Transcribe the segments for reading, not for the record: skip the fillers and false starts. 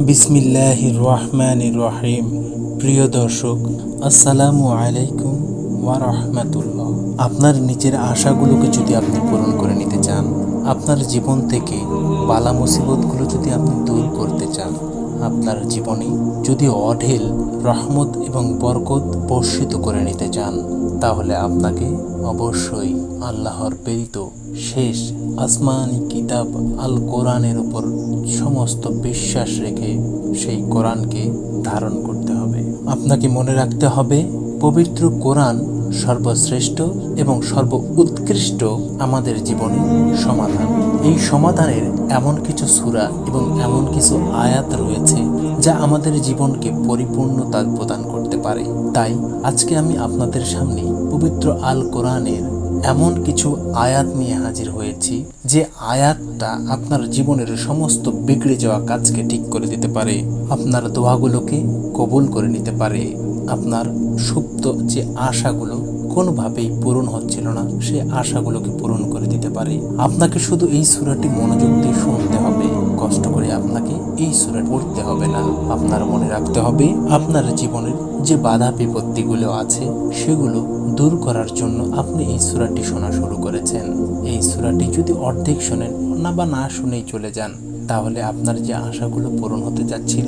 বিসমিল্লাহির রহমানির রহিম। প্রিয় দর্শক, আসসালামু আলাইকুম ওয়া রাহমাতুল্লাহ। আপনার নিজের আশাগুলোকে যদি আপনি পূরণ করে নিতে চান, আপনার জীবন থেকে বালা মুসিবতগুলো যদি আপনি দূর করতে চান, আপনার জীবনে যদি অঢেল রহমত এবং বরকত বর্ষিত করে নিতে চান, তাহলে আপনাকে অবশ্যই আল্লাহর প্রেরিত শেষ আসমানি কিতাব আল কোরআনের উপর সমস্ত বিশ্বাস রেখে সেই কোরআনকে ধারণ করতে হবে। আপনাকে মনে রাখতে হবে, পবিত্র কোরআন সর্বশ্রেষ্ঠ এবং সর্ব উৎকৃষ্ট আমাদের জীবনে সমাধান। এই সমাধানের এমন কিছু সূরা এবং এমন কিছু আয়াত রয়েছে যা আমাদের জীবনকে পরিপূর্ণতা প্রদান করতে পারে। তাই আজকে আমি আপনাদের সামনে পবিত্র আল কোরআনের এমন কিছু আয়াত নিয়ে হাজির হয়েছি যে আয়াতটা আপনার জীবনের সমস্ত বিগড়ে যাওয়া কাজকে ঠিক করে দিতে পারে, আপনার দোয়াগুলোকে কবুল করে নিতে পারে, আপনার সুপ্ত যে আশাগুলো কোনোভাবেই পূরণ হচ্ছিল না সেই আশাগুলোকে পূরণ করে দিতে পারে। আপনাকে শুধু এই সূরাটি মনোযোগ দিয়ে শুনতে হবে, কষ্ট করে আপনাকে এই সূরা পড়তে হবে না। আপনার মনে রাখতে হবে, আপনার জীবনের যে বাধা বিপত্তিগুলো আছে সেগুলো দূর করার জন্য আপনি এই সূরাটি শোনা শুরু করেছেন। এই সূরাটি যদি অর্ধেক শোনেন বা না শুনেই চলে যান, তাহলে আপনার যে আশাগুলো পূরণ হতে যাচ্ছিল,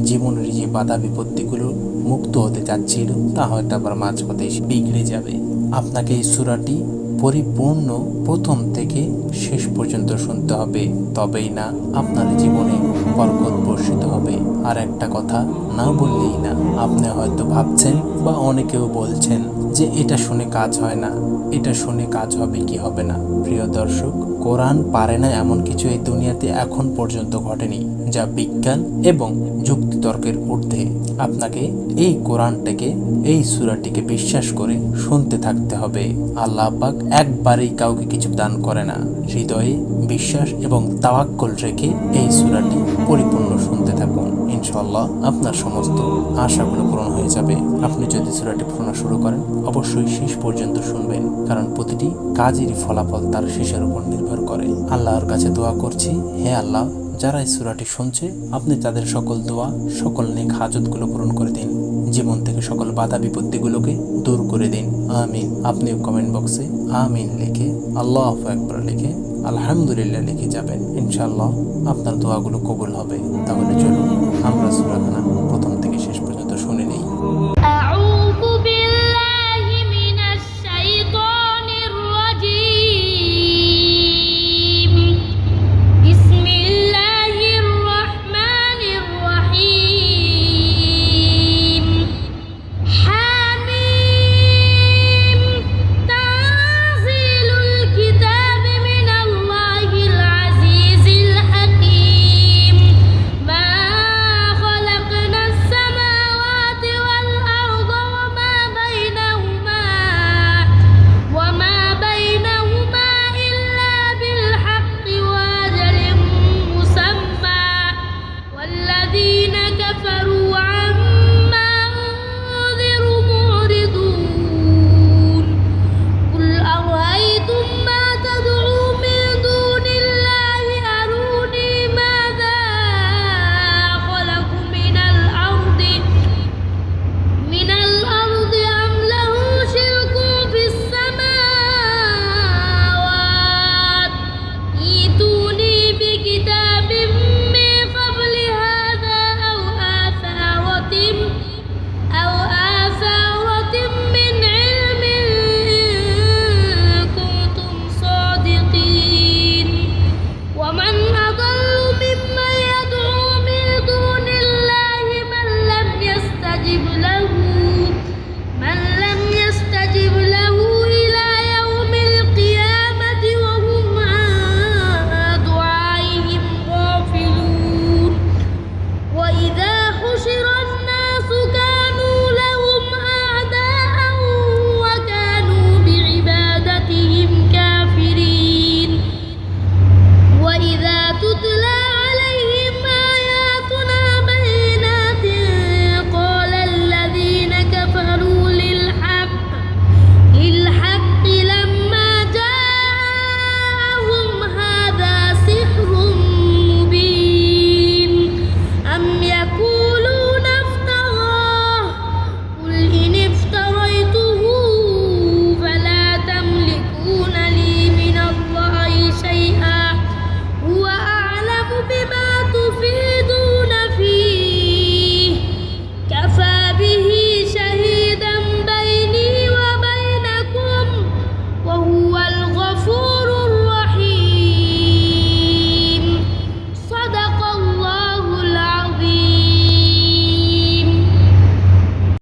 জীবনের যে বাধা বিপত্তিগুলো মুক্ত হতে যাচ্ছিল, তা হয়তো আবার মাঝপথে বিগড়ে যাবে। আপনাকে এই সূরাটি পরিপূর্ণ প্রথম থেকে শেষ পর্যন্ত শুনতে হবে, তবেই না আপনার জীবনে বরকত বর্ষিত হবে। আর একটা কথা না বললেই না, আপনি হয়তো ভাবছেন বা অনেকেও বলছেন যে এটা শুনে কাজ হয় না, এটা শুনে কাজ হবে কি হবে না। প্রিয় দর্শক, কোরআন পারে না এমন কিছু এই দুনিয়াতে এখন পর্যন্ত ঘটেনি যা বিজ্ঞান এবং যুক্তিতর্কের ঊর্ধ্বে। আপনাকে এই কোরআনটাকে, এই সূরাটিকে বিশ্বাস করে শুনতে থাকতে হবে। আল্লাহ পাক একবারেই কাউকে কিছু দান করে না। হৃদয়ে বিশ্বাস এবং তাওয়াক্কুল রেখে এই সূরাটি পরিপূর্ণ শুনতে থাকুন। ইনশাআল্লাহ আপনার সমস্ত আশাগুলো পূরণ হয়ে যাবে। আপনি যদি সূরাটি শোনা শুরু করেন, অবশ্যই শেষ পর্যন্ত শুনবেন, কারণ প্রতিটি কাজেরই ফলাফল তার শেষের উপর নির্ভর করে। আল্লাহর কাছে দোয়া করছি, হে আল্লাহ, যারা এই সূরাটি শুনছে আপনি তাদের সকল দোয়া, সকল নেক হাজতগুলো পূরণ করে দিন, জীবন থেকে সকল বাধা বিপত্তিগুলোকে দূর করে দিন। আমিন। আপনিও কমেন্ট বক্সে আমিন লিখে, আল্লাহু আকবার লিখে, আলহামদুলিল্লাহ লিখে যাবেন। ইনশাআল্লাহ আপনার দোয়াগুলো কবুল হবে। তাহলে চলুন আমরা সূরাখানা